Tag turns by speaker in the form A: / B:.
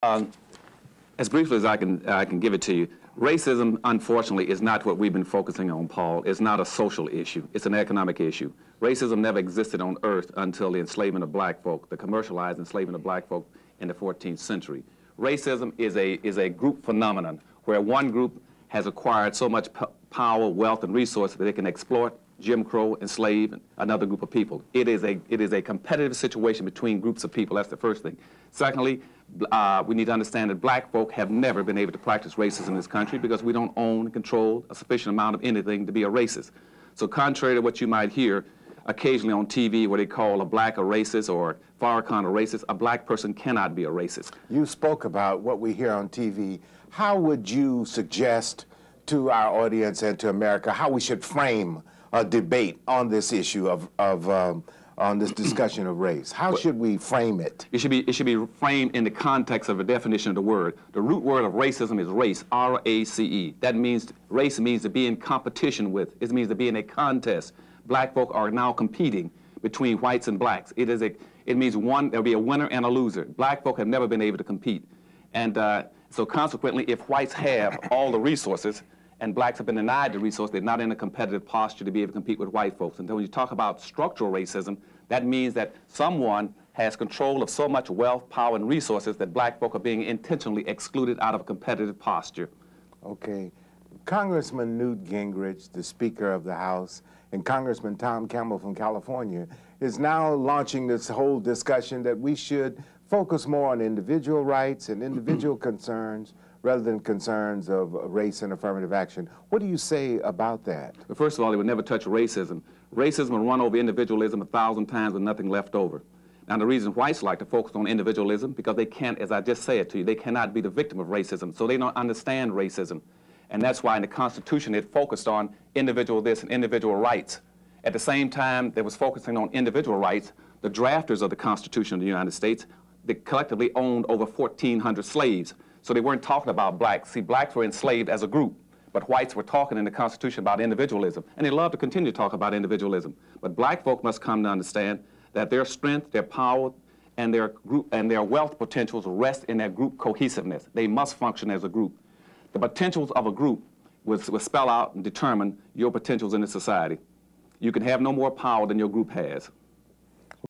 A: As briefly as I can give it to you, racism, unfortunately, is not what we've been focusing on, Paul. It's not a social issue. It's an economic issue. Racism never existed on Earth until the enslavement of black folk, the commercialized enslavement of black folk in the 14th century. Racism is a group phenomenon where one group has acquired so much power, wealth, and resources that they can exploit, Jim Crow, enslave another group of people. It is a competitive situation between groups of people. That's the first thing. Secondly, we need to understand that black folk have never been able to practice racism in this country because we don't own and control a sufficient amount of anything to be a racist. So contrary to what you might hear occasionally on TV where they call a black a racist or Farrakhan a racist, a black person cannot be a racist.
B: You spoke about what we hear on TV. How would you suggest to our audience and to America how we should frame a debate on this issue on this discussion of race? How should we frame it? It should
A: be framed in the context of a definition of the word. The root word of racism is race, R-A-C-E. That means, race means to be in competition with. It means to be in a contest. Black folk are now competing between whites and blacks. It means there'll be a winner and a loser. Black folk have never been able to compete. And so consequently, if whites have all the resources, and blacks have been denied the resource, they're not in a competitive posture to be able to compete with white folks. And then when you talk about structural racism, that means that someone has control of so much wealth, power, and resources that black folk are being intentionally excluded out of a competitive posture.
B: Okay. Congressman Newt Gingrich, the Speaker of the House, and Congressman Tom Campbell from California is now launching this whole discussion that we should focus more on individual rights and individual concerns rather than concerns of race and affirmative action. What do you say about that?
A: Well, first of all, they would never touch racism. Racism will run over individualism 1,000 times with nothing left over. Now, the reason whites like to focus on individualism, because they can't, as I just said to you, they cannot be the victim of racism, so they don't understand racism. And that's why in the Constitution it focused on individual this and individual rights. At the same time that was focusing on individual rights, the drafters of the Constitution of the United States, they collectively owned over 1,400 slaves. So they weren't talking about blacks. See, blacks were enslaved as a group, but whites were talking in the Constitution about individualism. And they love to continue to talk about individualism. But black folk must come to understand that their strength, their power, and their group and their wealth potentials rest in their group cohesiveness. They must function as a group. The potentials of a group will spell out and determine your potentials in the society. You can have no more power than your group has.